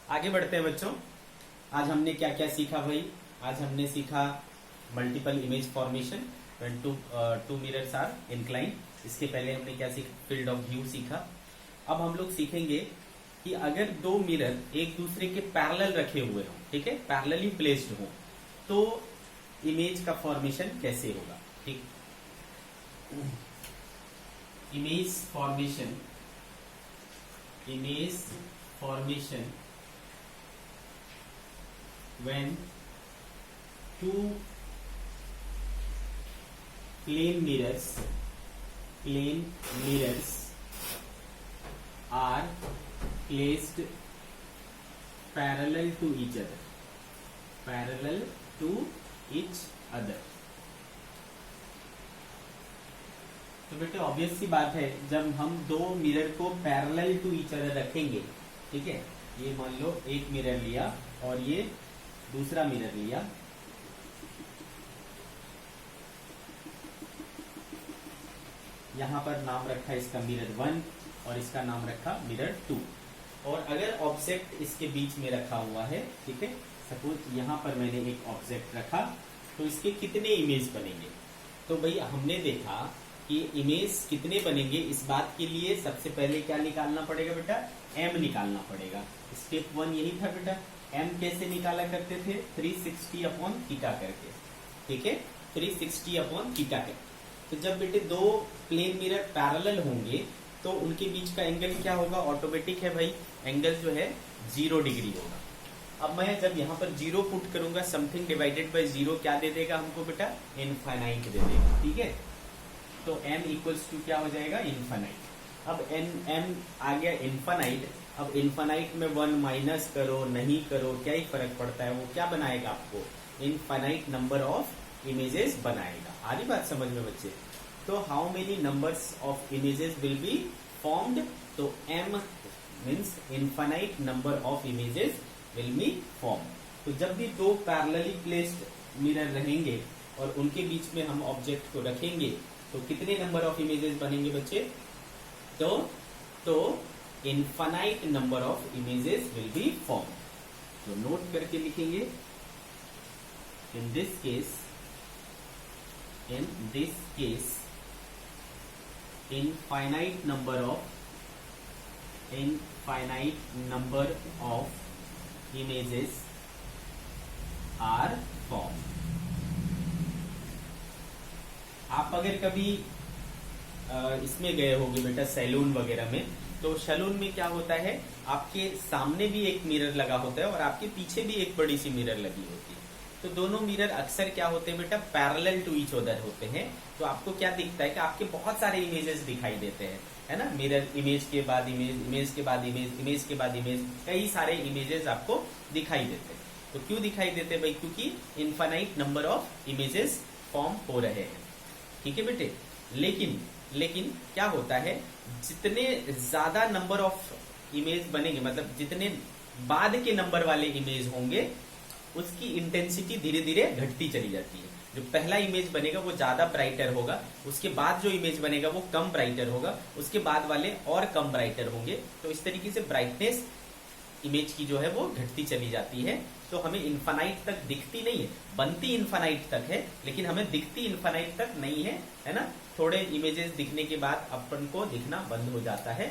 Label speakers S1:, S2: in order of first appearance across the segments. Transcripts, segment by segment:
S1: आगे बढ़ते हैं बच्चों। आज हमने क्या क्या सीखा भाई? आज हमने सीखा multiple image formation when two mirrors are incline. इसके पहले हमने क्या सीखा? फील्ड ऑफ व्यू सीखा। अब हम लोग सीखेंगे कि अगर दो मिरर एक दूसरे के पैरेलल रखे हुए हों, ठीक है, पैरेलली प्लेस्ड हों, तो इमेज का फॉर्मेशन कैसे होगा। ठीक, image formation when two plane mirrors are placed parallel to each other। तो बेटे ऑब्वियस सी बात है, जब हम दो मिरर को पैरेलल टू ईच अदर रखेंगे, ठीक है, ये मान लो एक मिरर लिया और ये दूसरा मिरर लिया, यहां पर नाम रखा इसका मिरर 1 और इसका नाम रखा मिरर 2। और अगर ऑब्जेक्ट इसके बीच में रखा हुआ है, ठीक है, सपोज यहां पर मैंने एक ऑब्जेक्ट रखा, तो इसके कितने इमेज बनेंगे? तो भाई हमने देखा कि इमेज कितने बनेंगे, इस बात के लिए सबसे पहले क्या निकालना पड़ेगा बेटा? m निकालना पड़ेगा। स्टेप 1 यही था बेटा। m कैसे निकाला करते थे? 360 अपॉन थीटा करके, ठीक है, 360 अपॉन थीटा करके। तो जब बेटे दो प्लेन मिरर पैरेलल होंगे तो उनके बीच का एंगल क्या होगा? ऑटोमेटिक है भाई, एंगल जो है 0 डिग्री होगा। अब मैं जब यहाँ पर 0 पुट करूंगा, समथिंग डिवाइडेड बाय 0 क्या दे देगा हमको बेटा? इनफाइनाइट दे देगा, ठीक है। तो m इक्वल्स टू क्या हो जाएगा? इनफाइनाइट। अब m आ गया इनफाइनाइट। अब इनफाइनाइट में 1 माइनस करो नहीं करो क्या ही फर्क पड़ता है, वो क्या बनाएगा आपको? इनफाइनाइट नंबर ऑफ इमेजेस बनाएगा। आ रही बात समझ में बच्चे? तो how many numbers of images will be formed? तो m means infinite number of images will be formed. तो जब भी दो पैरेलली प्लेस्ड मिरर रहेंगे और उनके बीच में हम ऑब्जेक्ट को रखेंगे तो कितने नंबर ऑफ इमेजेस बनेंगे बच्चे? तो infinite number of images will be form. तो नोट करके लिखेंगे, in this case infinite number of images are form. आप अगर कभी इसमें गए होंगे बेटा सैलून वगैरह में, तो सैलून में क्या होता है, आपके सामने भी एक मिरर लगा होता है और आपके पीछे भी एक बड़ी सी मिरर लगी होती है। तो दोनों मिरर अक्सर क्या होते हैं बेटा? पैरेलल टू ईच अदर होते हैं। तो आपको क्या दिखता है कि आपके बहुत सारे इमेजेस दिखाई देते हैं, है ना? मिरर इमेज के बाद इमेज, इमेज के बाद इमेज, इमेज के बाद इमेज, कई सारे इमेजेस आपको दिखाई देते हैं। तो क्यों दिखाई देते हैं भाई? क्योंकि infinite number of images form हो रहे हैं, ठीक है बेटे। लेकिन क्या होता है, जितने ज्यादा नंबर ऑफ इमेज बनेंगे, मतलब जितने बाद के नंबर वाले इमेज होंगे, उसकी इंटेंसिटी धीरे धीरे घटती चली जाती है। जो पहला इमेज बनेगा वो ज्यादा ब्राइटर होगा, उसके बाद जो इमेज बनेगा वो कम ब्राइटर होगा, उसके बाद वाले और कम ब्राइटर होंगे। तो इस तरीके से ब्राइटनेस इमेज की जो है वो घटती चली जाती है। तो हमें इनफाइनाइट तक दिखती नहीं है, बनती इनफाइनाइट तक है, लेकिन हमें दिखती इनफाइनाइट तक नहीं है, है ना? थोड़े इमेजेस दिखने के बाद अपन को दिखना बंद हो जाता है,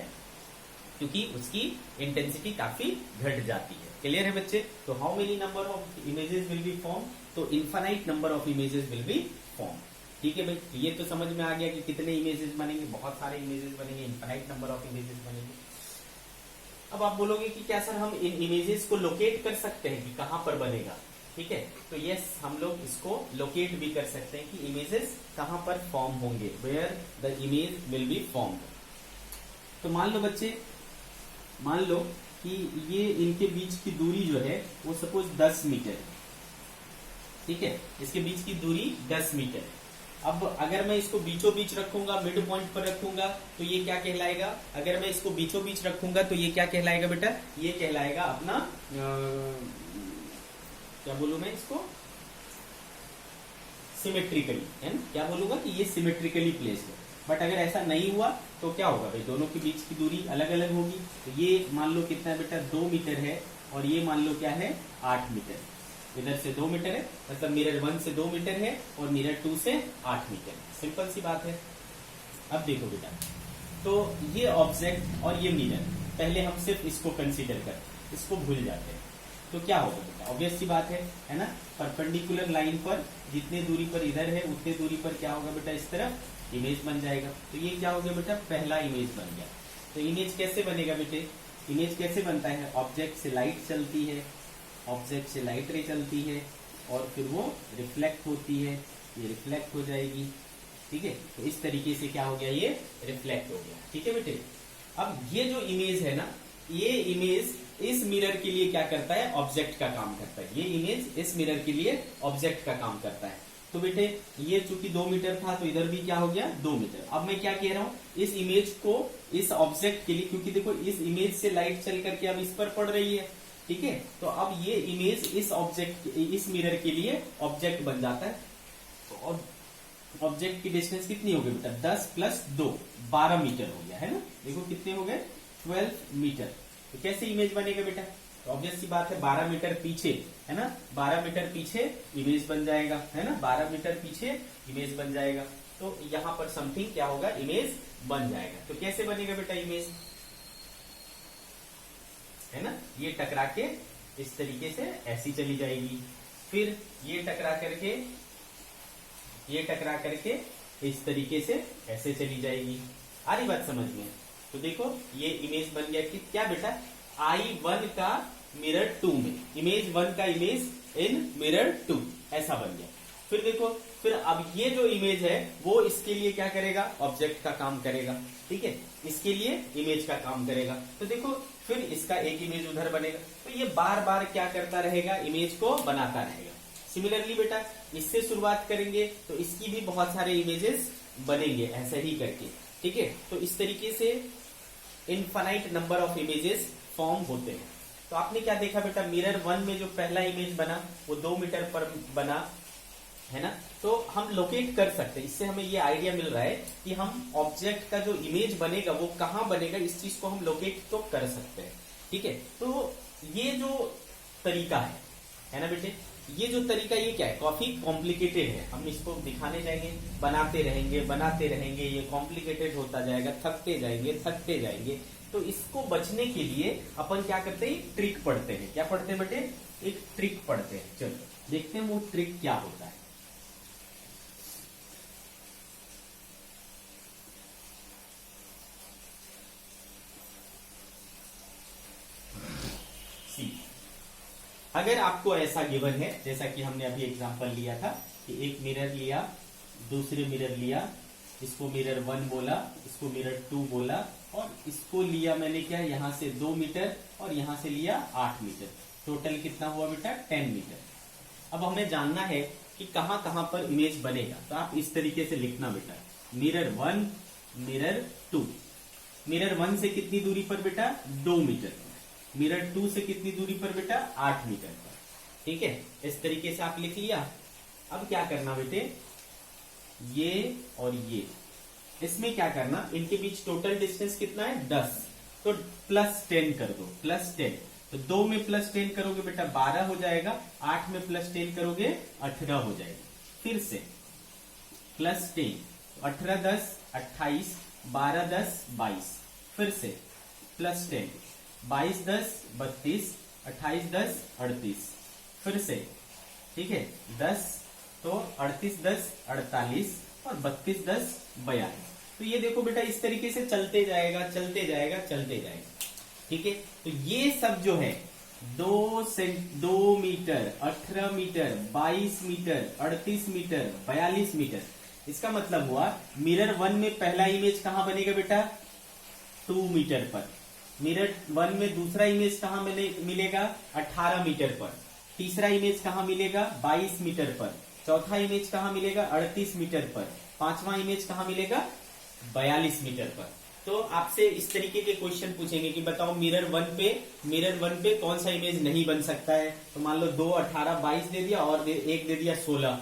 S1: क्योंकि उसकी इंटेंसिटी काफी घट जाती है। क्लियर है बच्चे? तो how many number of images will be form? तो infinite number of images will be form, ठीक है भाई। ये तो समझ में आ गया कि कितने इमेजेस बनेंगे, बहुत सारे इमेजेस बनेंगे, इनफाइनाइट नंबर ऑफ इमेजेस बनेंगे। अब आप बोलोगे कि क्या सर हम इन इमेजेस को लोकेट कर सकते हैं कि कहां पर बनेगा, ठीक है? तो यस, हम लोग इसको लोकेट भी कर सकते हैं कि इमेजेस कहां पर फॉर्म होंगे, where the image will be formed. तो मान लो बच्चे, मान लो कि ये इनके बीच की दूरी जो है वो सपोज 10 मीटर है, ठीक है, इसके बीच की दूरी 10 मीटर है। अब अगर मैं इसको बीचों बीच रखूंगा, मिड पॉइंट पर रखूंगा, तो ये क्या कहलाएगा? अगर मैं इसको बीचों बीच रखूंगा तो ये क्या कहलाएगा बेटा? ये कहलाएगा अपना क्या बोलूं मैं इसको? सिमेट्रिकली, है ना? क्या बोलूंगा कि ये सिमेट्रिकली प्लेस्ड है। बट अगर ऐसा नहीं हुआ तो क्या होगा भाई? दोनों के बीच की दूरी अलग अलग होगी। तो ये मान लो कितना है बेटा? 2 मीटर है और ये मान लो क्या है 8 मीटर। इधर से 2 मीटर है, मतलब मिरर 1 से 2 मीटर है और मिरर 2 से 8 मीटर। सिंपल सी बात है। अब देखो बेटा, तो ये ऑब्जेक्ट और ये मिरर, पहले हम सिर्फ इसको कंसीडर करते, इसको भूल जाते हैं। तो क्या होगा बेटा, ऑब्वियस सी बात है ना। परपेंडिकुलर लाइन पर जितनी दूरी पर इधर है उतनी दूरी पर क्या होगा बेटा, इस तरफ इमेज बन जाएगा। तो ये क्या हो गया बेटा, पहला इमेज बन गया। तो इमेज कैसे बनेगा बेटे, इमेज कैसे बनता है, ऑब्जेक्ट से लाइट चलती है, ऑब्जेक्ट से लाइट रे चलती है और फिर वो रिफ्लेक्ट होती है, ये रिफ्लेक्ट हो जाएगी। ठीक है, तो इस तरीके से क्या हो गया, ये रिफ्लेक्ट हो गया। ठीक है बेटे, अब ये जो इमेज है ना, ये इमेज इस मिरर के लिए क्या करता है, ऑब्जेक्ट का काम करता है। ये इमेज इस मिरर के लिए ऑब्जेक्ट का काम करता है। तो बेटे ये चूंकि 2 मीटर था तो इधर भी क्या हो गया 2 मीटर। अब मैं क्या कह रहा हूं, इस इमेज को इस ऑब्जेक्ट के लिए, क्योंकि देखो इस इमेज से लाइट चल करके अब इस पर पड़ रही है। ठीक है, तो अब ये इमेज इस ऑब्जेक्ट, इस मिरर के लिए ऑब्जेक्ट बन जाता है। तो ऑब्जेक्ट की डिस्टेंस कितनी हो गई बेटा, 10 + 2 12 मीटर हो गया है ना। देखो कितने हो गए, 12 मीटर। तो कैसे इमेज बनेगा बेटा, तो ऑब्वियस सी बात है 12 मीटर पीछे है ना, 12 मीटर पीछे इमेज बन जाएगा है ना, 12 मीटर पीछे इमेज बन जाएगा। तो यहां पर समथिंग क्या होगा, इमेज बन जाएगा। तो कैसे बनेगा बेटा इमेज, है ना, ये टकरा के इस तरीके से ऐसी चली जाएगी, फिर ये टकरा करके इस तरीके से ऐसे चली जाएगी। आ रही बात समझ में। तो देखो ये इमेज बन गया कि क्या बेटा, I1 का मिरर 2 में, इमेज 1 का इमेज इन मिरर 2, ऐसा बन गया। फिर देखो, फिर अब ये जो इमेज है वो इसके लिए क्या करेगा, ऑब्जेक्ट का काम करेगा। ठीक है, इसके लिए इमेज का काम करेगा। तो देखो फिर इसका एक इमेज उधर बनेगा। तो ये बार बार क्या करता रहेगा, इमेज को बनाता रहेगा। सिमिलरली बेटा इससे शुरुआत करेंगे तो इसकी भी बहुत सारे इमेजेस बनेंगे ऐसे ही करके। ठीक है, तो इस तरीके से infinite number of images form होते हैं। तो आपने क्या देखा बेटा, मिरर 1 में जो पहला इमेज बना वो 2 मीटर पर बना है ना। तो हम लोकेट कर सकते हैं, इससे हमें ये आइडिया मिल रहा है कि हम ऑब्जेक्ट का जो इमेज बनेगा वो कहाँ बनेगा, इस चीज को हम लोकेट तो कर सकते हैं। ठीक है, तो ये जो तरीका है ना बेटे, ये जो तरीका ये क्या है, काफी कॉम्प्लिकेटेड है। हम इसको दिखाने जाएंगे, बनाते रहेंगे, ये कॉम्प्लिकेटेड होता जाएगा, थकते जाएंगे। तो इसको बचने के लिए अपन क्या करते हैं, ट्रिक पढ़ते हैं। क्या पढ़ते हैं बेटे, एक ट्रिक पढ़ते हैं। चलो देखते हैं वो ट्रिक क्या होता है। अगर आपको ऐसा गिवन है, जैसा कि हमने अभी एग्जांपल लिया था कि एक मिरर लिया, दूसरे मिरर लिया, इसको मिरर 1 बोला, इसको मिरर 2 बोला, और इसको लिया मैंने क्या, यहां से 2 मीटर और यहां से लिया 8 मीटर। टोटल कितना हुआ बेटा, 10 मीटर। अब हमें जानना है कि कहां कहां पर इमेज बनेगा। तो आप इस तरीके से लिखना बेटा, मिरर 1, मिरर 2। मिरर 1 से कितनी दूरी पर बेटा, 2 मीटर। मिरर 2 से कितनी दूरी पर बेटा, 8 मीटर पर। ठीक है, इस तरीके से आप लिख लिया। अब क्या करना बेटे, ये और ये, इसमें क्या करना, इनके बीच टोटल डिस्टेंस कितना है, 10। तो +10 कर दो, +10। तो 2 में +10 करोगे बेटा 12 हो जाएगा, 8 में +10 करोगे 18 हो जाएगा। फिर से +10, 18 10 28, 12 10 22। फिर से +10, 22 10 32, 28 10 38। फिर से ठीक है 10, तो 38 10 48 और 32 10 42। तो ये देखो बेटा इस तरीके से चलते जाएगा। ठीक है, तो ये सब जो है 2 metre, 18 metre, 22 metre, 38 metre, 42 metre, इसका मतलब हुआ मिरर 1 में पहला इमेज कहां बनेगा बेटा, 2 मीटर पर। मिरर 1 में दूसरा इमेज कहां मिलेगा, 18 मीटर पर। तीसरा इमेज कहां मिलेगा, 22 मीटर पर। चौथा इमेज कहां मिलेगा, 38 मीटर पर। पांचवा इमेज कहां मिलेगा, 42 मीटर पर। तो आपसे इस तरीके के क्वेश्चन पूछेंगे कि बताओ मिरर 1 पे कौन सा इमेज नहीं बन सकता है। तो मान लो 2 18 22 दे दिया और एक दे दिया 16।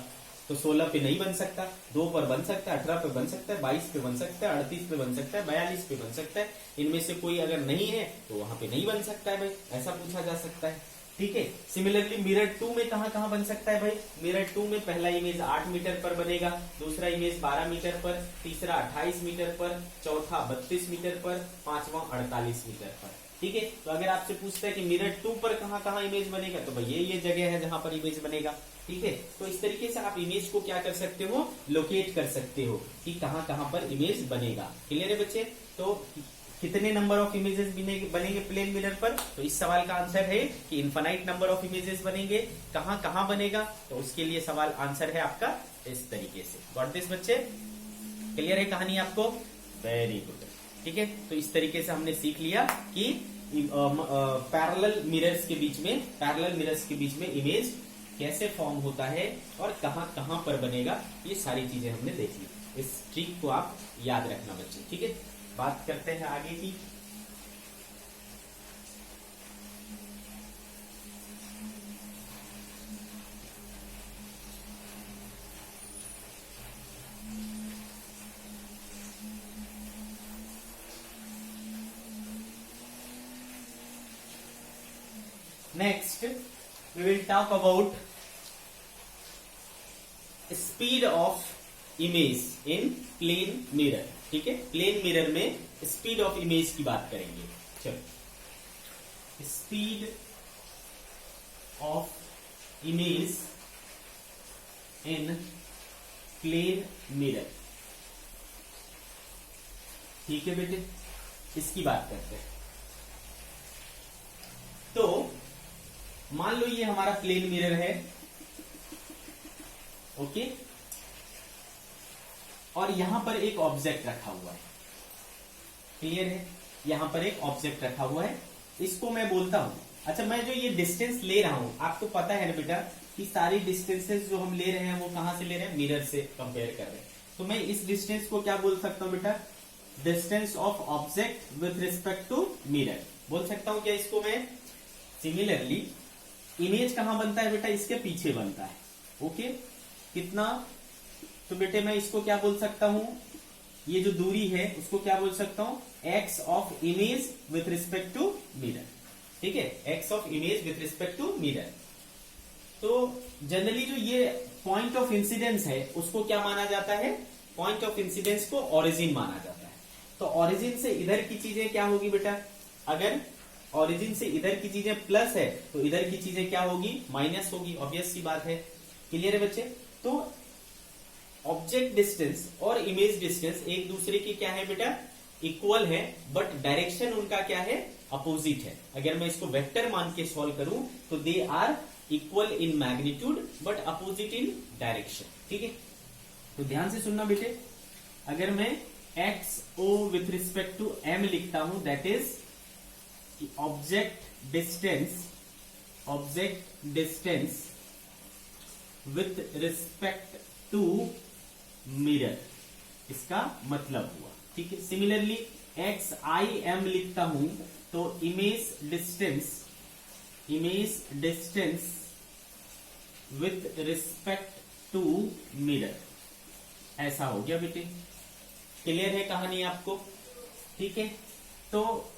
S1: तो 16 पे नहीं बन सकता, 2 पर बन सकता है, 18 पे बन सकता है, 22 पे बन सकता है, 38 पे बन सकता है, 42 पे बन सकता है। इनमें से कोई अगर नहीं है तो वहां पे नहीं बन सकता है भाई, ऐसा पूछा जा सकता है। ठीक है। सिमिलरली मिरर 2 में कहां कहां बन सकता है भाई? मिरर 2 में पहला इमेज 8 मीटर पर बनेगा, दूसरा इमेज 12 मीटर पर, तीसरा 28 मीटर पर, चौथा 32 मीटर पर, पांचवा 48 मीटर पर। ठीक है। तो अगर आपसे पूछता है कि मिरर 2 पर कहां कहां इमेज बनेगा, तो भाई ये जगह है जहां पर इमेज बनेगा। ठीक है। तो इस तरीके से आप इमेज को क्या कर सकते हो, लोकेट कर सकते हो कि कहां कहां पर इमेज बनेगा। क्लियर है बच्चे? तो कितने नंबर ऑफ इमेजेस बनेंगे प्लेन मिरर पर? तो इस सवाल का आंसर है कि इनफाइनाइट नंबर ऑफ इमेजेस बनेंगे। कहां कहां बनेगा? तो उसके लिए सवाल आंसर है आपका इस तरीके से। गॉट दिस बच्चे? क्लियर है कहानी आपको? Very good. ठीक है। तो इस तरीके से हमने सीख लिया कि पैरेलल मिरर्स के बीच में इमेज कैसे फॉर्म होता है और कहां कहां पर बनेगा, ये सारी चीजें हमने देख ली। इस ट्रिक को आप याद रखना बच्चे। ठीक है। बात करते हैं आगे की। Next we will talk about speed of image in plane mirror. ठीक है। प्लेन मिरर में स्पीड ऑफ इमेज की बात करेंगे। चलो, speed of image in plane mirror. ठीक है बेटे, इसकी बात करते हैं। तो मान लो ये हमारा प्लेन मिरर है। ओके। और यहां पर एक ऑब्जेक्ट रखा हुआ है। क्लियर है? यहां पर एक ऑब्जेक्ट रखा हुआ है, इसको मैं बोलता हूं। अच्छा, मैं जो ये डिस्टेंस ले रहा हूं, आपको पता है ना बेटा कि सारी डिस्टेंसेस जो हम ले रहे हैं वो कहां से ले रहे हैं? मिरर से कंपेयर कर रहे हैं। तो मैं इस डिस्टेंस को क्या बोल सकता हूं बेटा? Distance of object with respect to mirror बोल सकता हूं क्या इसको मैं? सिमिलरली इमेज कहां बनता है बेटा? इसके पीछे बनता है। ओके। कितना? तो बेटे मैं इसको क्या बोल सकता हूं? ये जो दूरी है उसको क्या बोल सकता हूं? X of image with respect to mirror. ठीक है। X of image with respect to mirror. तो जनरली जो ये पॉइंट ऑफ इंसिडेंस है उसको क्या माना जाता है? पॉइंट ऑफ इंसिडेंस को ओरिजिन माना जाता है। तो ओरिजिन से इधर की चीजें क्या होगी बेटा? अगर ओरिजिन से इधर की चीजें प्लस है तो इधर की चीजें क्या होगी? माइनस होगी। ऑब्वियस सी बात है। क्लियर है बच्चे? तो ऑब्जेक्ट डिस्टेंस और इमेज डिस्टेंस एक दूसरे की क्या है बेटा? इक्वल है, बट डायरेक्शन उनका क्या है? अपोजिट है। अगर मैं इसको वेक्टर मान के सॉल्व करूं तो they are equal in magnitude but opposite in direction. ठीक है। तो ध्यान से सुनना बेटे, अगर मैं x o with respect to m लिखता हूं, that is object distance with respect to mirror, इसका मतलब हुआ। ठीक है। सिमिलरली एक्स आई एम लिखता हूं तो image distance with respect to mirror, ऐसा हो गया बेटे। क्लियर है कहानी आपको? ठीक है। तो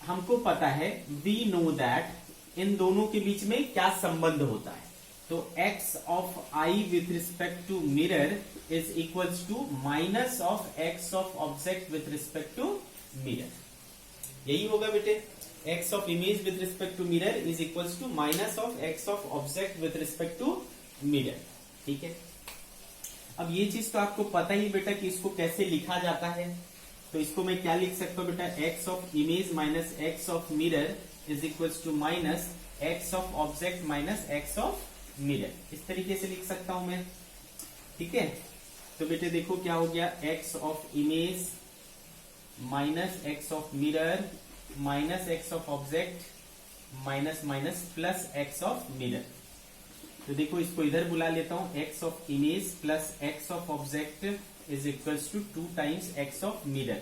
S1: हमको पता है, वी नो दैट इन दोनों के बीच में क्या संबंध होता है। तो x of i with respect to mirror is equals to minus of x of object with respect to mirror. यही होगा बेटे। x of image with respect to mirror is equals to minus of x of object with respect to mirror. ठीक है। अब ये चीज तो आपको पता ही बेटा कि इसको कैसे लिखा जाता है। तो इसको मैं क्या लिख सकता हूं बेटा? x of image minus x of mirror is equals to minus x of object minus x of mirror. इस तरीके से लिख सकता हूं मैं। ठीक है। तो बेटे देखो क्या हो गया? x of image minus x of mirror minus x of object minus minus plus x of mirror. तो देखो इसको इधर बुला लेता हूं, x of image plus x of object is equals to 2 times x of mirror.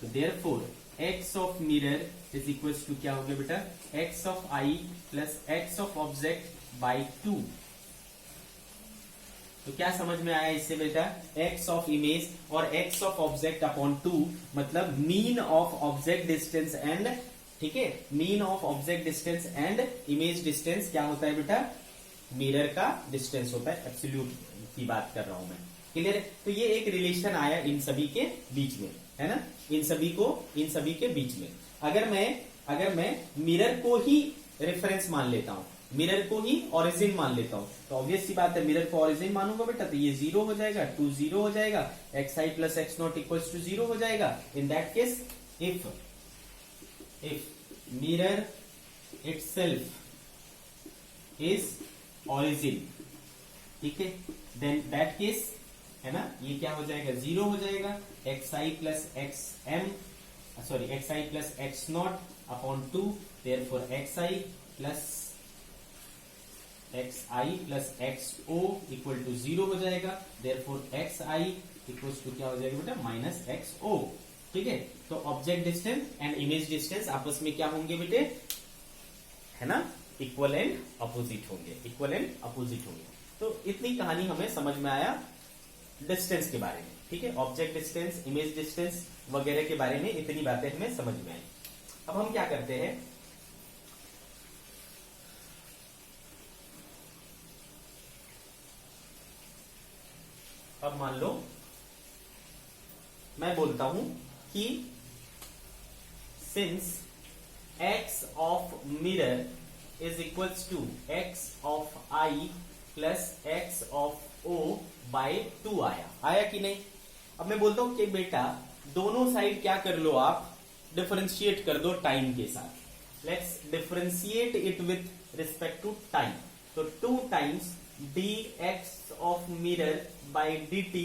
S1: तो therefore x of mirror is equals to क्या हो गया बेटा? x of i plus x of object by 2। तो क्या समझ में आया इससे बेटा, एक्स ऑफ इमेज और एक्स ऑफ ऑब्जेक्ट अपॉन 2 मतलब mean of object distance and, ठीक है, mean of object distance and image distance क्या होता है बेटा, मिरर का डिस्टेंस होता है, एब्सोल्यूट की बात कर रहा हूं मैं, क्लियर है। तो ये एक रिलेशन आया इन सभी के बीच में, है ना, इन सभी के बीच में। अगर मैं मिरर को ही रेफरेंस मान लेता हूं, मिरर को ही ओरिजिन मान लेता हूं, तो ऑब्वियस सी बात है मिरर को ओरिजिन मानूंगा बेटा, तो ये 0 हो जाएगा, 2 0 हो जाएगा, xi plus x not equals to 0 हो जाएगा। In that case if mirror itself is origin, ठीक है, देन दैट केस, है ना, ये क्या हो जाएगा, 0 हो जाएगा, xi plus x not upon 2, therefore xi plus xo equal to 0 हो जाएगा, देयरफॉर xi इक्वल टू क्या हो जाएगा बेटा, माइनस xo, ठीक है। तो object distance and image distance आपस में क्या होंगे बेटे, है ना, इक्वल एंड अपोजिट होंगे, तो इतनी कहानी हमें समझ में आया डिस्टेंस के बारे में, ठीक है, ऑब्जेक्ट डिस्टेंस, इमेज डिस्टेंस वगैरह के बारे में इतनी बातें हमें समझ में आई। अब हम क्या करते हैं, अब मान लो मैं बोलता हूं कि since x of mirror is equals to x of i plus x of o by 2 आया कि नहीं। अब मैं बोलता हूं कि बेटा दोनों साइड क्या कर लो आप, डिफरेंशिएट कर दो टाइम के साथ। Let's differentiate it with respect to time. तो 2 times dx of mirror by dt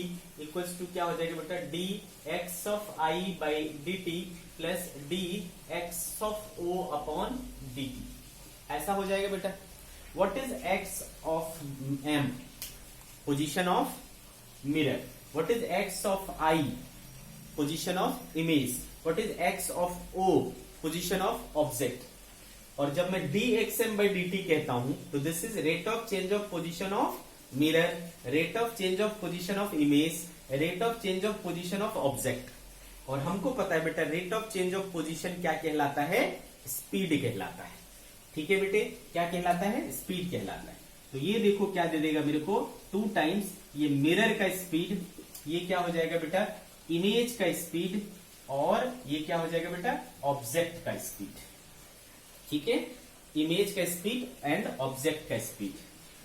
S1: equals to क्या हो जाएगा बेटा, dx of i by dt plus dx of o upon dt, ऐसा हो जाएगा बेटा। What is x of m, position of mirror, what is x of i, position of image, what is x of o, position of object. और जब मैं dxm by dt कहता हूं तो this is rate of change of position of mirror, rate of change of position of image, rate of change of position of object. और हमको पता है बेटा rate of change of position क्या कहलाता है, स्पीड कहलाता है, ठीक है बेटे, क्या कहलाता है, स्पीड कहलाता है। तो ये देखो क्या दे देगा मेरे को, 2 टाइम्स ये मिरर का स्पीड, ये क्या हो जाएगा बेटा, इमेज का स्पीड, और ये क्या हो जाएगा बेटा, ऑब्जेक्ट का स्पीड, ठीक है, इमेज का स्पीड एंड ऑब्जेक्ट का स्पीड,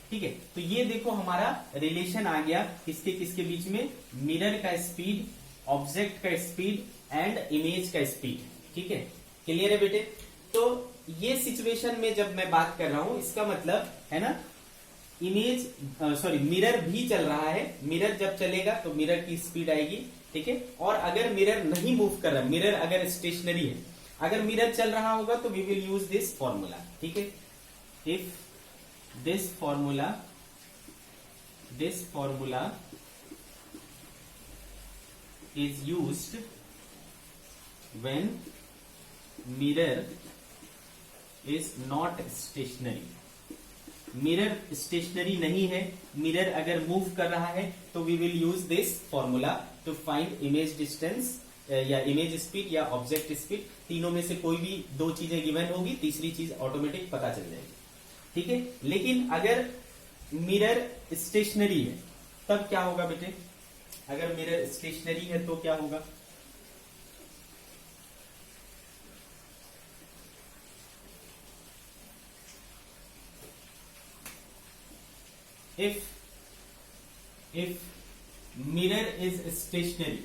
S1: ठीक है। तो ये देखो हमारा रिलेशन आ गया किसके किसके बीच में, मिरर का स्पीड, ऑब्जेक्ट का स्पीड एंड इमेज का स्पीड, ठीक है, क्लियर है बेटे। तो ये सिचुएशन में जब मैं बात कर रहा हूं, इसका मतलब है ना, मिरर भी चल रहा है, मिरर जब चलेगा तो मिरर की स्पीड आएगी, ठीक है। और अगर मिरर नहीं मूव कर रहा, मिरर अगर स्टेशनरी है, अगर मिरर चल रहा होगा तो we will use this formula, ठीक है। If this formula is used when mirror is not stationary, mirror stationary नहीं है, मिरर अगर मूव कर रहा है तो we will use this formula to find image distance या इमेज स्पीड या ऑब्जेक्ट स्पीड। तीनों में से कोई भी 2 चीजें गिवन होगी, तीसरी चीज ऑटोमेटिक पता चल जाएगी, ठीक है। लेकिन अगर मिरर स्टेशनरी है तब क्या होगा बेटे, अगर मिरर स्टेशनरी है तो क्या होगा, if mirror is stationary,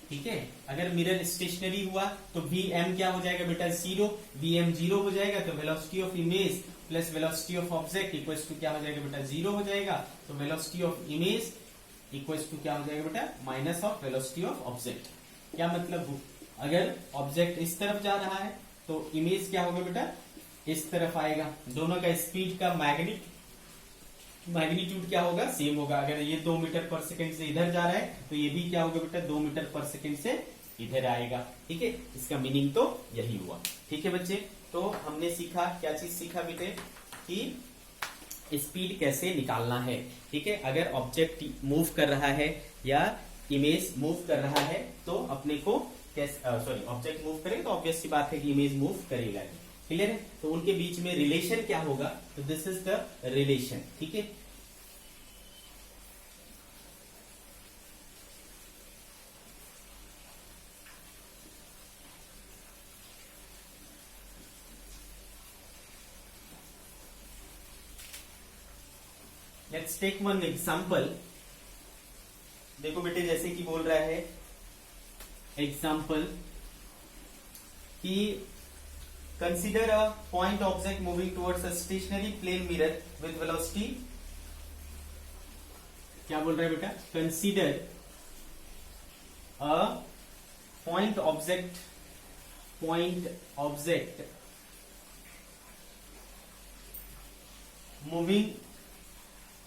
S1: ठीक है। अगर मिरर स्टेशनरी हुआ तो Vm क्या हो जाएगा बेटा, 0, Vm 0 हो जाएगा, तो velocity of image plus velocity of object equals to क्या हो जाएगा बेटा, 0 हो जाएगा। तो velocity of image equals to क्या हो जाएगा बेटा, minus of velocity of object. क्या मतलब, अगर ऑब्जेक्ट इस तरफ जा रहा है तो इमेज क्या होगा बेटा, इस तरफ आएगा। दोनों का स्पीड का मैग्नीट्यूड क्या होगा, सेम होगा। अगर ये 2 मीटर पर सेकंड से इधर जा रहा है तो ये भी क्या होगा बेटा, 2 मीटर पर सेकंड से इधर आएगा, ठीक है। इसका मीनिंग तो यही हुआ, ठीक है बच्चे। तो हमने सीखा, क्या चीज सीखा बेटे, कि स्पीड कैसे निकालना है। ठीक है, अगर ऑब्जेक्ट मूव कर रहा है या इमेज मूव कर रहा है तो अपने को कैसे, ऑब्जेक्ट मूव करेगा तो ऑब्वियस सी बात है कि इमेज मूव करेगा। क्लियर है, तो उनके बीच में रिलेशन क्या होगा, तो दिस इज द रिलेशन। ठीक है, लेट्स टेक वन एग्जाम्पल। देखो बेटे, जैसे कि बोल रहा है एग्जाम्पल कि consider a point object moving towards a stationary plane mirror with velocity. क्या बोल रहा है बेटा, consider a point object moving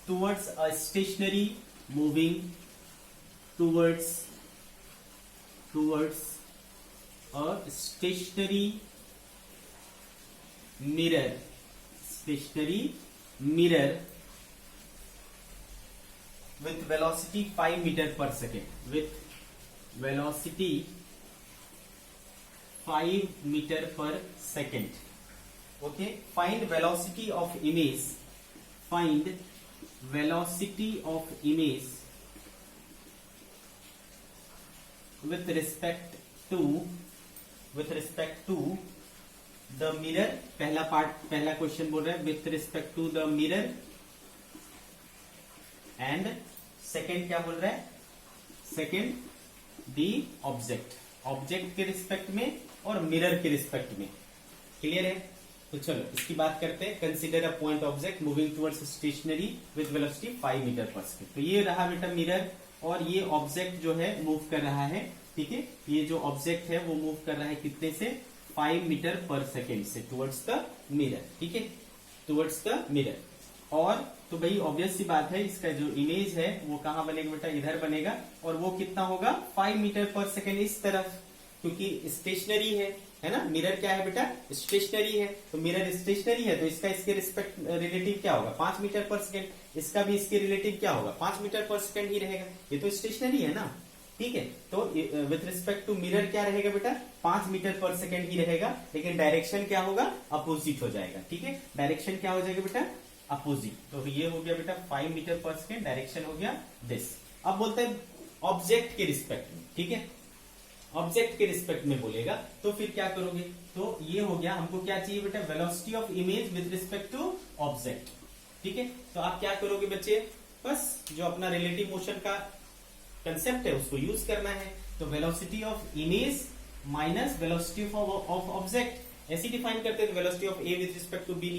S1: towards a stationary moving towards a stationary mirror with velocity 5 meter per second, with velocity 5 meter per second. Okay, find velocity of image, find velocity of image with respect to the mirror। पहला question बोल रहा है with respect to the mirror, and second क्या बोल रहा है, second the object के respect में और मिरर के रिस्पेक्ट में। क्लियर है, तो चलो इसकी बात करते हैं। Consider a point object moving towards stationary with velocity 5 metre पर सेकेंड। तो ये रहा बेटा मिरर, और ये ऑब्जेक्ट जो है मूव कर रहा है। ठीक है, ये जो ऑब्जेक्ट है वो मूव कर रहा है कितने से, 5 मीटर पर सेकेंड से टुवर्ड्स द मिरर। ठीक है, टुवर्ड्स द मिरर। और तो भाई ऑब्वियस सी बात है, इसका जो इमेज है वो कहां बनेगा बेटा, इधर बनेगा, और वो कितना होगा, 5 मीटर पर सेकेंड इस तरफ, क्योंकि स्टेशनरी है ना। मिरर क्या है बेटा, स्टेशनरी है, तो मिरर स्टेशनरी है तो इसका इसके रिस्पेक्ट रिलेटिव क्या होगा, 5 मीटर पर सेकेंड। इसका भी इसके रिलेटिव क्या होगा, 5 मीटर पर सेकेंड ही रहेगा, ये तो स्टेशनरी है ना। ठीक है, तो विथ रिस्पेक्ट टू मिरर क्या रहेगा बेटा, 5 मीटर पर सेकेंड ही रहेगा, लेकिन डायरेक्शन क्या होगा, अपोजिट हो जाएगा। ठीक है, डायरेक्शन क्या हो जाएगा बेटा, अपोजिट। तो ये हो गया बेटा 5 मीटर पर सेकेंड, डायरेक्शन हो गया दिस। अब बोलते हैं ऑब्जेक्ट के रिस्पेक्ट में। ठीक है, ऑब्जेक्ट के रिस्पेक्ट में बोलेगा तो फिर क्या करोगे, तो ये हो गया, हमको क्या चाहिए बेटा, velocity of image with respect to object. ठीक है, तो आप क्या करोगे बच्चे, बस जो अपना रिलेटिव मोशन का कंसेप्ट है उसको यूज करना है। तो velocity of image minus velocity of object, ऐसी डिफाइन करते हैं। Velocity of A with respect to B